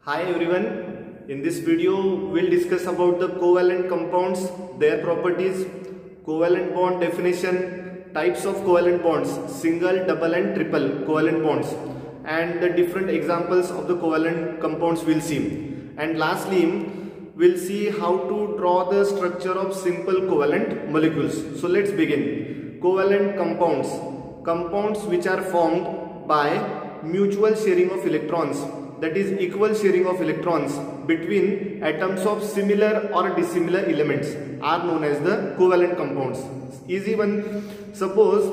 Hi everyone, in this video we'll discuss about the covalent compounds, their properties, covalent bond definition, types of covalent bonds, single, double and triple covalent bonds, and the different examples of the covalent compounds we'll see. And lastly, we'll see how to draw the structure of simple covalent molecules. So let's begin. Covalent compounds, compounds which are formed by mutual sharing of electrons, that is equal sharing of electrons between atoms of similar or dissimilar elements, are known as the covalent compounds. Easy one. Suppose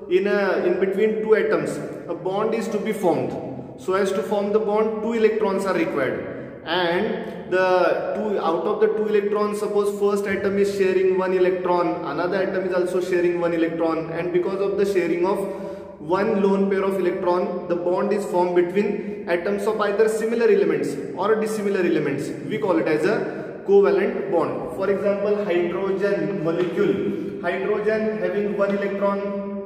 in between two atoms a bond is to be formed. So as to form the bond, two electrons are required, and out of the two electrons, suppose first atom is sharing one electron, another atom is also sharing one electron, and because of the sharing of one lone pair of electron, the bond is formed between atoms of either similar elements or dissimilar elements. We call it as a covalent bond. For example, hydrogen molecule, hydrogen having one electron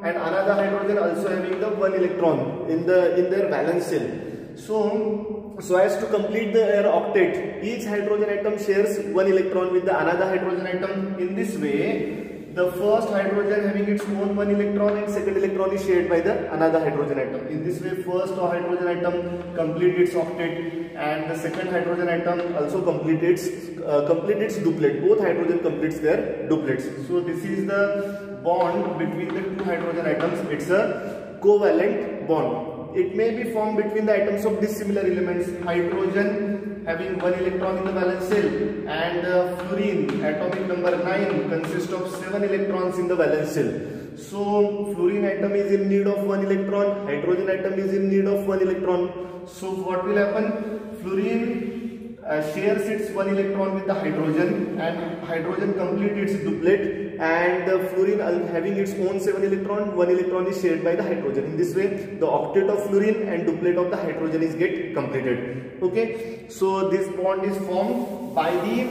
and another hydrogen also having the one electron in their valence shell. So as to complete their octet, each hydrogen atom shares one electron with the another hydrogen atom. In this way, the first hydrogen having its own one electron and second electron is shared by the another hydrogen atom. In this way, first hydrogen atom completes its octet, and the second hydrogen atom also completes its duplet. Both hydrogen completes their duplets. So this is the bond between the two hydrogen atoms. It's a covalent bond. It may be formed between the atoms of dissimilar elements. Hydrogen having one electron in the valence shell, and fluorine, atomic number 9, consists of 7 electrons in the valence shell. So fluorine atom is in need of one electron, hydrogen atom is in need of one electron. So what will happen? Fluorine shares its one electron with the hydrogen, and hydrogen completes its duplet, and the fluorine having its own 7 electron, one electron is shared by the hydrogen. In this way, the octet of fluorine and duplet of the hydrogen is get completed. Okay, so this bond is formed by the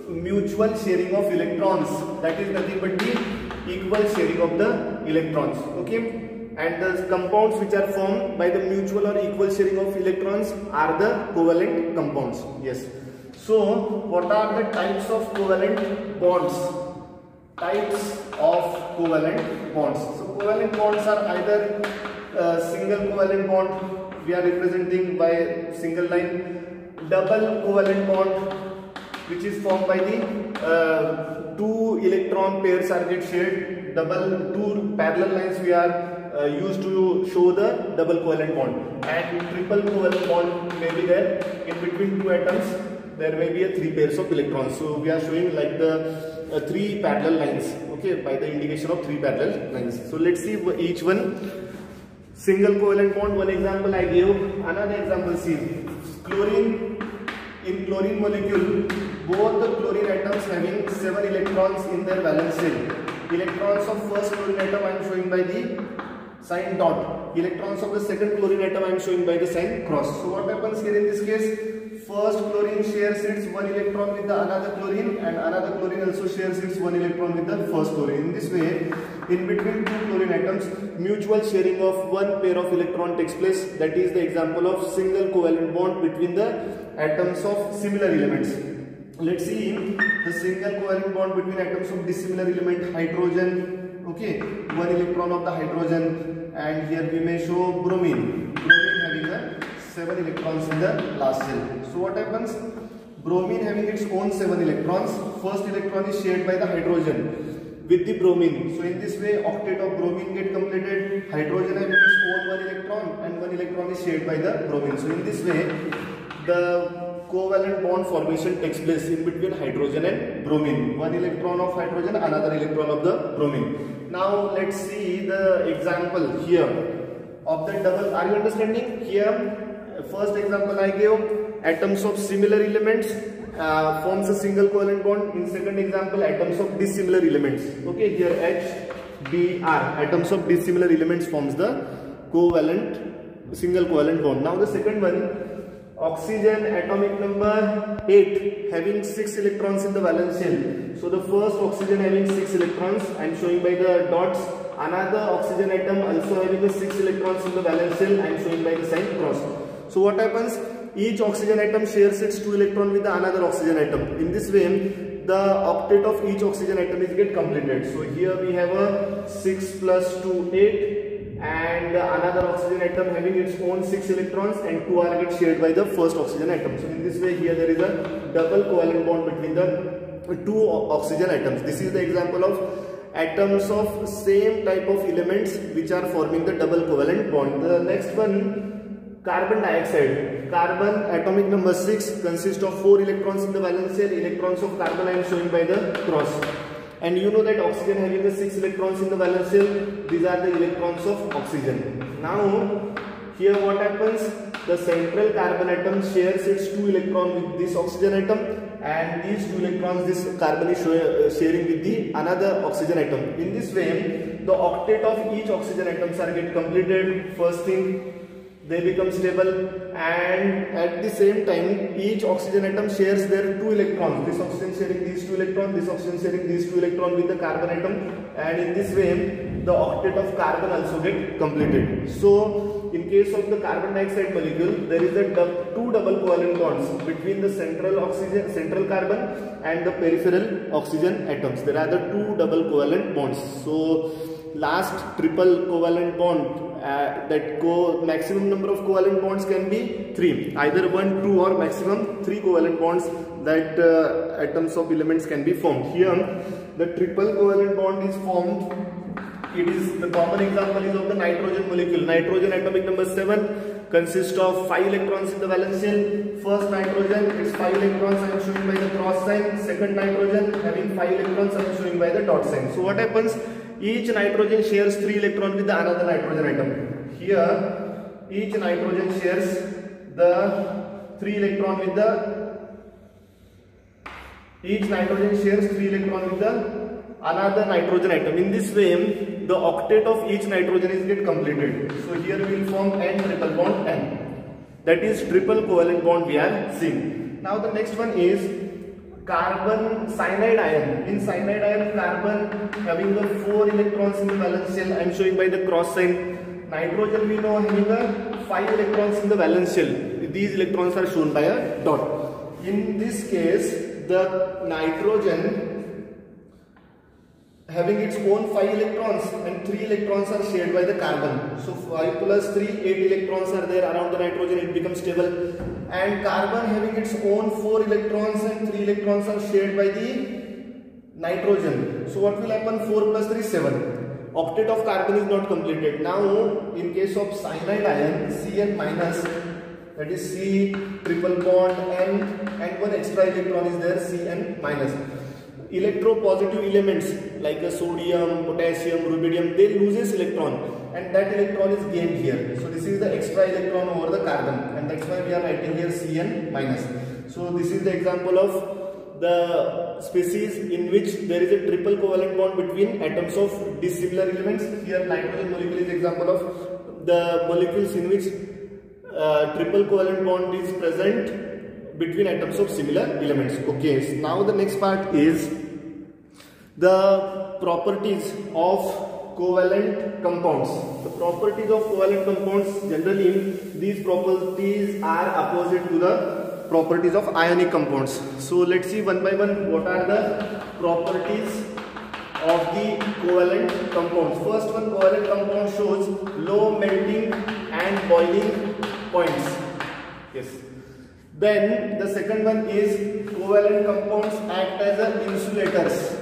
mutual sharing of electrons, that is nothing but the equal sharing of the electrons. Okay, and the compounds which are formed by the mutual or equal sharing of electrons are the covalent compounds. Yes. So what are the types of covalent bonds? Types of covalent bonds. So covalent bonds are either single covalent bond, we are representing by single line, double covalent bond, which is formed by the two electron pairs are get shared. Two parallel lines we are used to show the double covalent bond, and triple covalent bond may be there. In between two atoms there may be three pairs of electrons. So we are showing like the three parallel lines, okay, by the indication of three parallel lines. So let's see each one. Single covalent bond, one example I gave. Another example, see, chlorine. In chlorine molecule, both the chlorine atoms having 7 electrons in their valence shell. Electrons of first chlorine atom I am showing by the sign dot. Electrons of the second chlorine atom I am showing by the sign cross. So what happens here in this case? First chlorine shares its one electron with the another chlorine, and another chlorine also shares its one electron with the first chlorine. In this way, in between two chlorine atoms, mutual sharing of one pair of electron takes place. That is the example of single covalent bond between the atoms of similar elements. Let's see the single covalent bond between atoms of dissimilar element. Hydrogen, okay, one electron of the hydrogen, and here we may show bromine. Bromine having a 7 electrons in the last shell. So what happens? Bromine having its own 7 electrons, first electron is shared by the hydrogen with the bromine. So in this way, octet of bromine get completed. Hydrogen having its own one electron, and one electron is shared by the bromine. So in this way, the covalent bond formation takes place in between hydrogen and bromine. One electron of hydrogen, another electron of the bromine. Now let's see the example here of the double. Are you understanding? Here, first example I gave, atoms of similar elements forms a single covalent bond. In second example, atoms of dissimilar elements. Okay, here HBr, atoms of dissimilar elements forms the single covalent bond. Now the second one, oxygen, atomic number 8, having 6 electrons in the valence shell. So the first oxygen having 6 electrons, I am showing by the dots. Another oxygen atom also having the 6 electrons in the valence shell, I am showing by the sign cross. So what happens? each oxygen atom shares its 2 electron with another oxygen atom. In this way, the octet of each oxygen atom is get completed. So here we have a 6 plus 2, 8, and another oxygen atom having its own 6 electrons, and 2 are get shared by the first oxygen atom. So in this way, here there is a double covalent bond between the 2 oxygen atoms. This is the example of atoms of same type of elements which are forming the double covalent bond. The next one, carbon dioxide. Carbon atomic number 6 consists of 4 electrons in the valence shell. Electrons of carbon I am showing by the cross. And you know that oxygen having the 6 electrons in the valence shell, these are the electrons of oxygen. Now here what happens, the central carbon atom shares its 2 electrons with this oxygen atom, and these 2 electrons this carbon is sharing with the another oxygen atom. In this way, the octet of each oxygen atoms are get completed. First thing, they become stable, and at the same time each oxygen atom shares their 2 electrons. This oxygen sharing these 2 electrons, this oxygen sharing these 2 electrons with the carbon atom, and in this way the octet of carbon also get completed. So in case of the carbon dioxide molecule, there is a 2 double covalent bonds between the central carbon and the peripheral oxygen atoms. There are the 2 double covalent bonds. So last triple covalent bond, maximum number of covalent bonds can be 3, either 1, 2 or maximum 3 covalent bonds that atoms of elements can be formed. Here the triple covalent bond is formed. It is the common example is of the nitrogen molecule. Nitrogen atomic number 7 consists of 5 electrons in the valence shell. First nitrogen, its 5 electrons I am showing by the cross sign. Second nitrogen having 5 electrons I am showing by the dot sign. So what happens? Each nitrogen shares 3 electrons with the another nitrogen atom. Here each nitrogen shares the 3 electron with the another nitrogen atom. In this way, the octet of each nitrogen is get completed. So here we will form N triple bond N. That is triple covalent bond we are seeing. Now the next one is carbon cyanide ion. In cyanide ion, carbon having the 4 electrons in the valence shell. I am showing by the cross sign. Nitrogen we know having the 5 electrons in the valence shell. These electrons are shown by a dot. In this case, the nitrogen having its own 5 electrons and 3 electrons are shared by the carbon. So 5 plus 3, 8 electrons are there around the nitrogen, it becomes stable. And carbon having its own 4 electrons and 3 electrons are shared by the nitrogen. So what will happen? 4 plus 3, 7. Octet of carbon is not completed. Now in case of cyanide ion, Cn minus, that is C triple bond N, and one extra electron is there, Cn minus. Electropositive elements like the sodium, potassium, rubidium, they loses electron, and that electron is gained here. So this is the extra electron over the carbon, and that's why we are writing here Cn minus. So this is the example of the species in which there is a triple covalent bond between atoms of dissimilar elements. Here nitrogen molecule is example of the molecules in which triple covalent bond is present between atoms of similar elements. Okay, so now the next part is the properties of covalent compounds. The properties of covalent compounds, generally these properties are opposite to the properties of ionic compounds. So let's see one by one what are the properties of the covalent compounds. First one, covalent compound shows low melting and boiling points. Yes. Then the second one is covalent compounds act as insulators.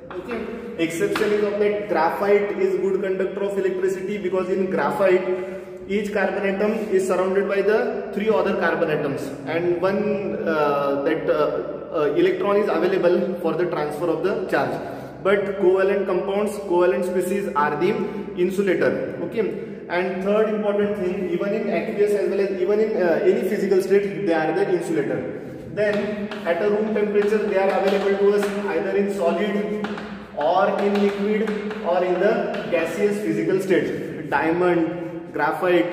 Okay. Exception is of that graphite is good conductor of electricity, because in graphite each carbon atom is surrounded by the 3 other carbon atoms, and one electron is available for the transfer of the charge. But covalent compounds, covalent species are the insulator. Okay. And third important thing, even in aqueous as well as even in any physical state, they are the insulator. Then at a room temperature, they are available to us either in solid or in liquid or in the gaseous physical state. Diamond, graphite,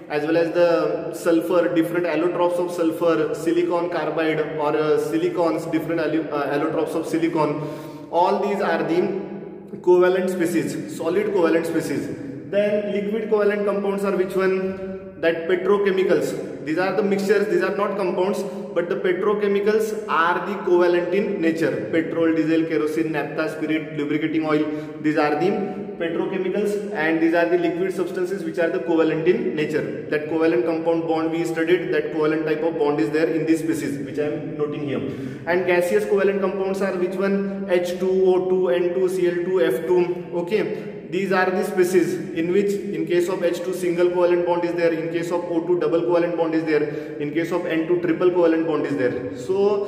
as well as the sulfur, different allotropes of sulfur, silicon carbide or silicons, different allotropes of silicon. All these are the covalent species, solid covalent species. Then liquid covalent compounds are which one? That petrochemicals. These are the mixtures, these are not compounds, but the petrochemicals are the covalent in nature. Petrol, diesel, kerosene, naphtha, spirit, lubricating oil, these are the petrochemicals, and these are the liquid substances which are the covalent in nature. That covalent compound bond we studied, that covalent type of bond is there in this species which I am noting here. And gaseous covalent compounds are which one? H2, O2, N2, Cl2, F2. Okay. These are the species in which, in case of H2, single covalent bond is there, in case of O2, double covalent bond is there, in case of N2, triple covalent bond is there. So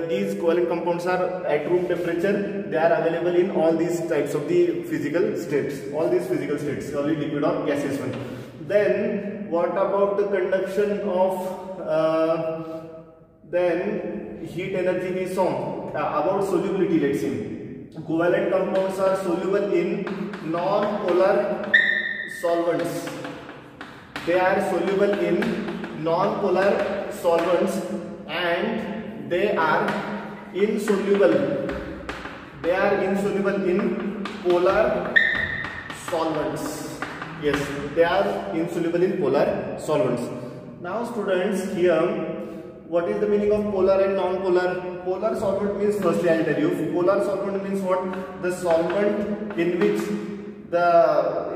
these covalent compounds are at room temperature. They are available in all these types of the physical states, solid, liquid or gaseous one. Then what about the conduction of then heat energy we saw. About solubility, let's see. Covalent compounds are soluble in non-polar solvents. They are soluble in non-polar solvents and they are insoluble. They are insoluble in polar solvents. Yes, they are insoluble in polar solvents. Now students, here what is the meaning of polar and non-polar? Polar solvent means, firstly I will tell you, polar solvent means what? The solvent in which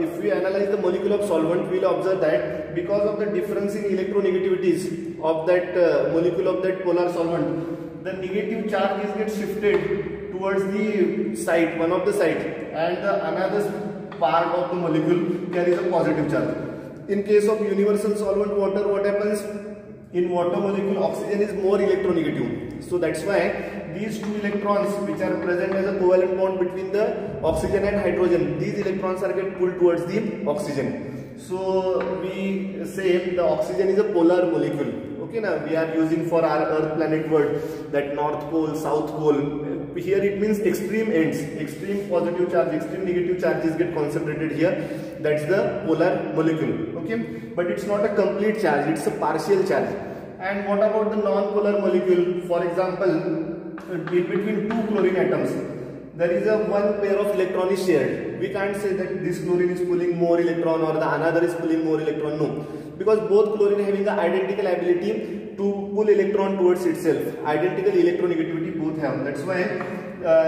if we analyze the molecule of solvent, we will observe that because of the difference in electronegativities of that molecule of that polar solvent, the negative charge gets shifted towards the side, one of the side, and the another part of the molecule carries a positive charge. In case of universal solvent water, what happens? In water molecule, oxygen is more electronegative. So that's why these two electrons which are present as a covalent bond between the oxygen and hydrogen, these electrons are get pulled towards the oxygen. So we say the oxygen is a polar molecule. Okay, now we are using for our Earth planet word that North Pole, South Pole. Here it means extreme ends, extreme positive charge, extreme negative charges get concentrated here. That's the polar molecule. Okay, but it's not a complete charge, it's a partial charge. And what about the non-polar molecule? For example, in between two chlorine atoms, there is a one pair of electron is shared. We can't say that this chlorine is pulling more electron or the another is pulling more electron. No, because both chlorine having the identical ability to pull electron towards itself. Identical electronegativity both have. That's why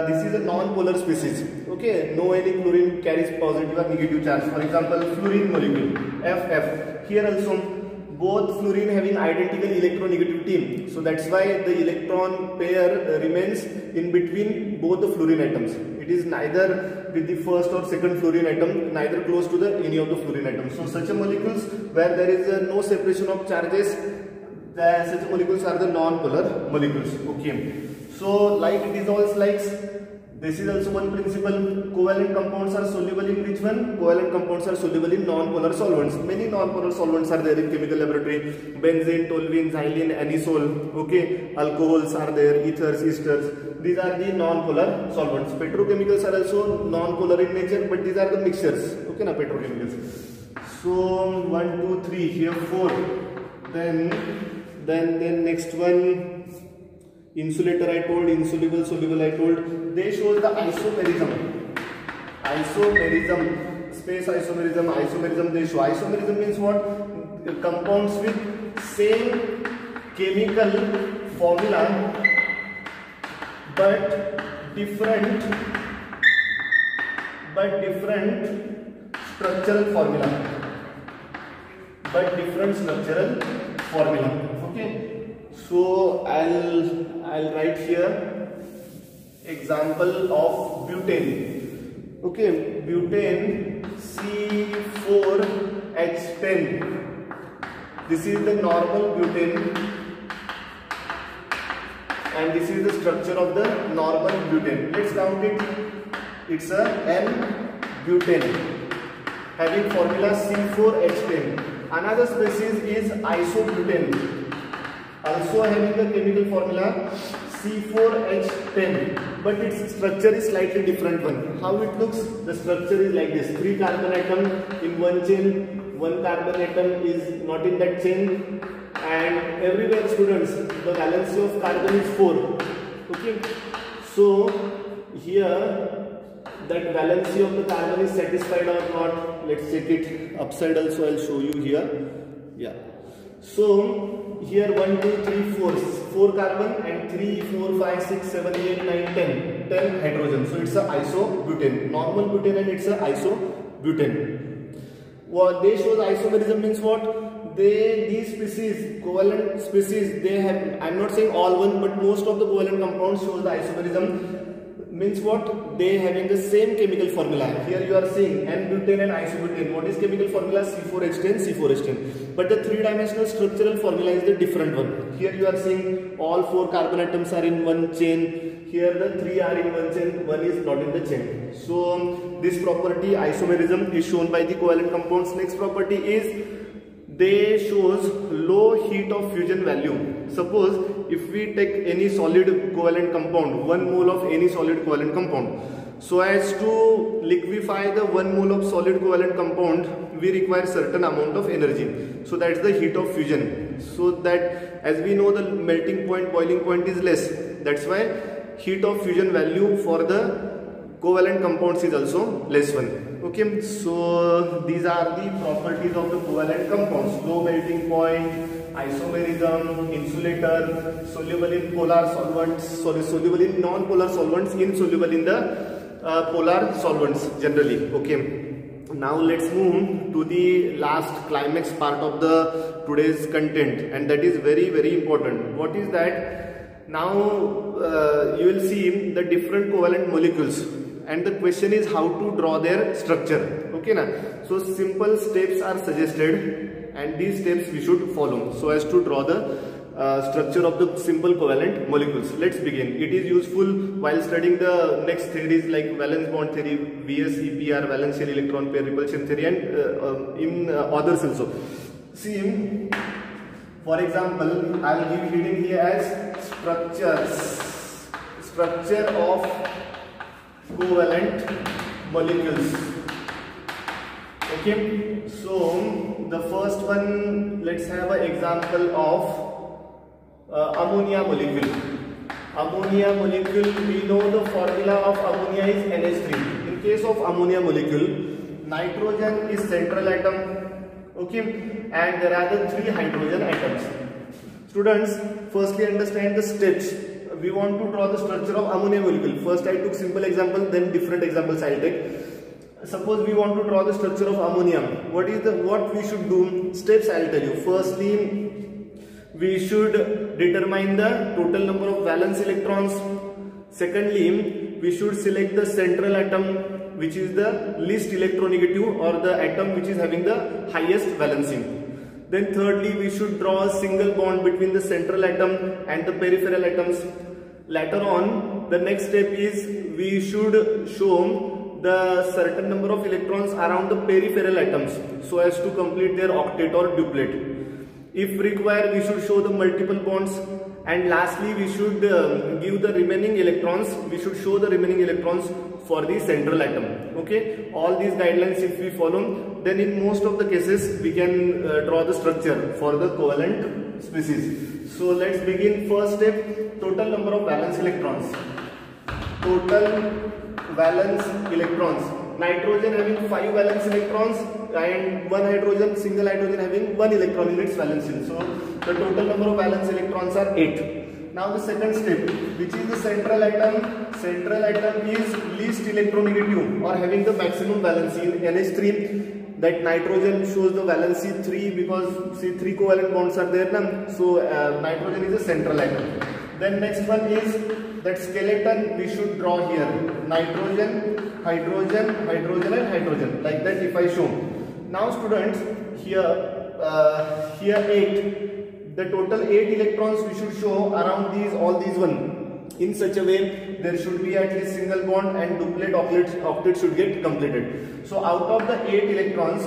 this is a non-polar species. Okay, no any chlorine carries positive or negative charge. For example, fluorine molecule FF. Here also both fluorine having identical electronegativity. So that's why the electron pair remains in between both the fluorine atoms. It is neither with the first or second fluorine atom, neither close to the any of the fluorine atoms. So such a molecules where there is no separation of charges, such molecules are the non-polar molecules. Okay. So like dissolves likes. This is also one principle. Covalent compounds are soluble in which one? Covalent compounds are soluble in non-polar solvents. Many non-polar solvents are there in chemical laboratory. Benzene, toluene, xylene, anisole. Okay, alcohols are there, ethers, esters. These are the non-polar solvents. Petrochemicals are also non-polar in nature, but these are the mixtures. Okay, na petrochemicals. So 1, 2, 3. Here 4. Then next one. Insulator I told, insoluble, soluble I told. They show the isomerism. Isomerism, space isomerism they show. Isomerism means what? Compounds with same chemical formula but different structural formula. Okay. So I'll write here example of butane. Okay, butane C4H10. This is the normal butane and this is the structure of the normal butane. Let's count it. It's a N-butane having formula C4H10. Another species is isobutane, also having the chemical formula C4H10, but its structure is slightly different one. How it looks? The structure is like this: 3 carbon atom in one chain, 1 carbon atom is not in that chain, and everywhere students the valency of carbon is 4. Okay, so here that valency of the carbon is satisfied or not. Let's check it upside also. I'll show you here. Yeah. So here 1, 2, 3, 4 carbon and 3, 4, 5, 6, 7, 8, 9, 10 hydrogen. So it's a isobutane. Normal butane and it's a isobutane. What they shows isomerism means what? These species, covalent species, they have, I'm not saying all one, but most of the covalent compounds shows the isomerism. Means what? They having the same chemical formula. Here you are seeing N-butane and isobutane. What is chemical formula? C4H10, C4H10. But the three-dimensional structural formula is the different one. Here you are seeing all 4 carbon atoms are in one chain. Here the 3 are in one chain, 1 is not in the chain. So this property isomerism is shown by the covalent compounds. Next property is they shows low heat of fusion value. Suppose if we take any solid covalent compound, 1 mole of any solid covalent compound, so as to liquefy the 1 mole of solid covalent compound, we require certain amount of energy. So that's the heat of fusion. So that, as we know, the melting point, boiling point is less. That's why heat of fusion value for the covalent compounds is also less one. Okay, so these are the properties of the covalent compounds: low melting point, isomerism, insulator, soluble in polar solvents, soluble in non-polar solvents, insoluble in the polar solvents generally. Okay, now let's move to the last climax part of the today's content, and that is very, very important. What is that? Now you will see the different covalent molecules. And the question is how to draw their structure. Okay, na? So simple steps are suggested, and these steps we should follow so as to draw the structure of the simple covalent molecules. Let's begin. It is useful while studying the next theories like valence bond theory, VSEPR, valence shell electron pair repulsion theory, and in others also. See, for example, I will give heading here as structure of covalent molecules. Okay, so the first one, let's have an example of ammonia molecule. Ammonia molecule, we know the formula of ammonia is NH3. In case of ammonia molecule, nitrogen is central atom, okay, and there are the 3 hydrogen atoms. Students, firstly understand the steps. We want to draw the structure of ammonia molecule. First I took simple example, then different examples I'll take. Suppose we want to draw the structure of ammonia. What we should do? Steps I'll tell you. Firstly, we should determine the total number of valence electrons. Secondly, we should select the central atom, which is the least electronegative, or the atom which is having the highest valency. Then thirdly, we should draw a single bond between the central atom and the peripheral atoms. Later on, the next step is we should show the certain number of electrons around the peripheral atoms so as to complete their octet or duplet. If required, we should show the multiple bonds, and lastly we should give the remaining electrons, we should show the remaining electrons for the central atom. Okay, all these guidelines if we follow, then in most of the cases we can draw the structure for the covalent species. So let's begin. First step, total number of valence electrons. Total valence electrons. Nitrogen having 5 valence electrons and 1 hydrogen, single hydrogen having 1 electron in its valence shell. So the total number of valence electrons are 8. Now the second step, which is the central atom. Central atom is least electronegative or having the maximum valency in NH3. That nitrogen shows the valency 3 because see 3 covalent bonds are there now. So nitrogen is a central atom. Then next one is that skeleton we should draw here. Nitrogen, hydrogen, hydrogen and hydrogen. Like that if I show. Now students, here 8. The total 8 electrons we should show around these, all these one. In such a way, there should be at least single bond and duplet octet should get completed. So out of the 8 electrons,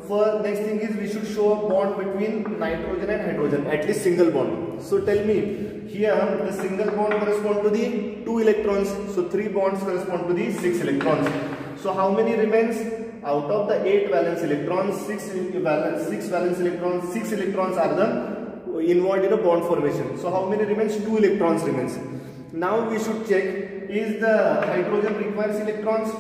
for next thing is we should show a bond between nitrogen and hydrogen, at least single bond. So tell me, here the single bond correspond to the 2 electrons, so 3 bonds correspond to the 6 electrons. So how many remains? Out of the 8 valence electrons, 6 valence electrons, 6 electrons are the involved in a bond formation. So how many remains? 2 electrons remains. Now we should check, is the hydrogen requires electrons?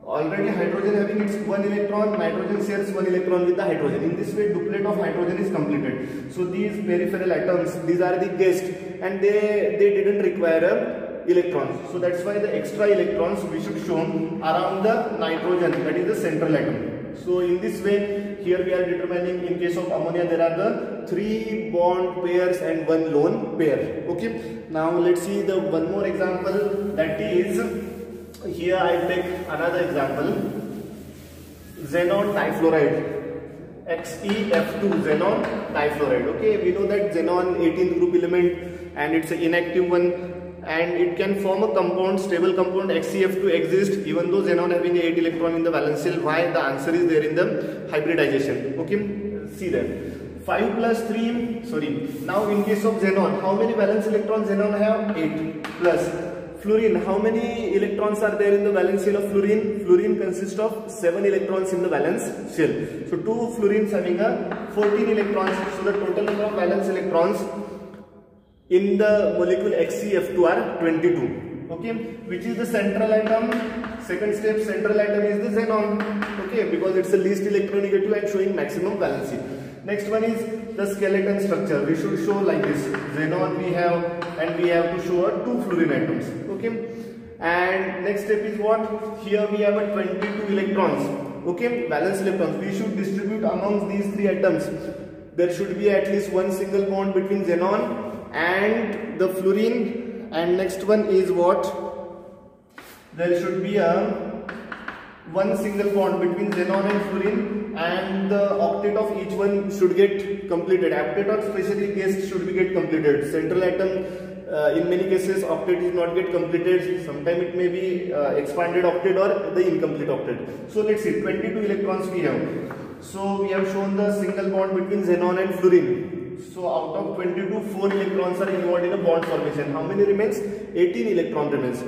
Already hydrogen having its 1 electron, nitrogen shares 1 electron with the hydrogen. In this way, duplet of hydrogen is completed. So these peripheral atoms, these are the guests, and they didn't require electrons. So that's why the extra electrons we should show around the nitrogen, that is the central atom. So in this way, here we are determining, in case of ammonia, there are the 3 bond pairs and 1 lone pair. Okay. Now let's see the one more example, that is, here I take another example, xenon difluoride, XeF2, xenon difluoride. Okay, we know that xenon 18th group element and it's an inactive one, and it can form a compound, stable compound XeF2 exists even though xenon having 8 electron in the valence shell. Why? The answer is there in the hybridization. Okay, see that 5 plus 3, sorry, now in case of xenon, how many valence electrons xenon have? 8. Plus fluorine, how many electrons are there in the valence shell of fluorine? Fluorine consists of 7 electrons in the valence shell. So 2 fluorines having a 14 electrons. So the total number of valence electrons in the molecule XeF2 are 22. Okay, which is the central atom? Second step, central atom is the xenon. Okay, because it's the least electronegative and showing maximum valency. Next one is the skeleton structure. We should show like this. Xenon we have, and we have to show 2 fluorine atoms. Okay, and next step is what? Here we have a 22 electrons. Okay, valence electrons. We should distribute amongst these 3 atoms. There should be at least 1 single bond between xenon and the fluorine. And next one is what? There should be a 1 single bond between xenon and fluorine, and the octet of each one should get completed. Octet or specially guest should be get completed. Central atom, in many cases octet is not get completed. Sometimes it may be expanded octet or the incomplete octet. So let's see, 22 electrons we have. So we have shown the single bond between xenon and fluorine. So out of 22, 4 electrons are involved in a bond formation. How many remains? 18 electron remains.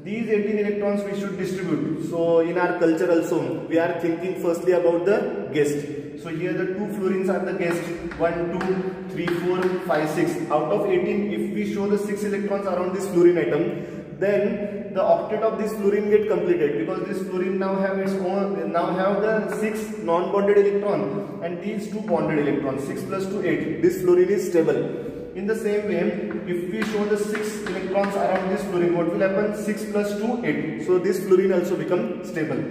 These 18 electrons we should distribute. So in our culture also, we are thinking firstly about the guest. So here the 2 fluorines are the guest. 1, 2, 3, 4, 5, 6. Out of 18, if we show the 6 electrons around this fluorine atom, then the octet of this fluorine get completed, because this fluorine now have its own, now have the 6 non-bonded electron and these 2 bonded electrons. 6 plus 2, 8. This fluorine is stable. In the same way, if we show the 6 electrons around this fluorine, what will happen? 6 plus 2, 8. So this fluorine also becomes stable.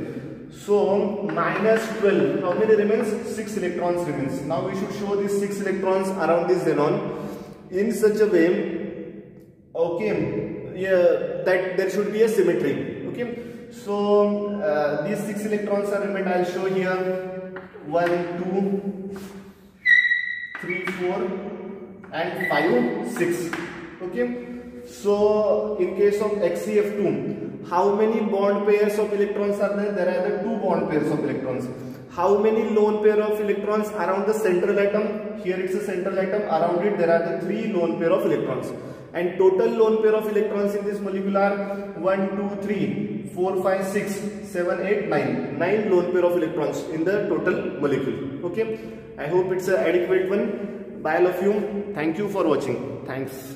So minus 12. How many remains? 6 electrons remains. Now we should show these 6 electrons around this xenon in such a way, okay, yeah, that there should be a symmetry. Okay. So these 6 electrons are remained. I'll show here 1, 2, 3, 4. And 5, 6. Okay. So in case of XeF2, how many bond pairs of electrons are there? There are the 2 bond pairs of electrons. How many lone pair of electrons around the central atom? Here it's a central atom. Around it there are the 3 lone pair of electrons. And total lone pair of electrons in this molecule are 1, 2, 3, 4, 5, 6, 7, 8, 9. 9 lone pair of electrons in the total molecule. Okay. I hope it's an adequate one. By all of you, thank you for watching. Thanks.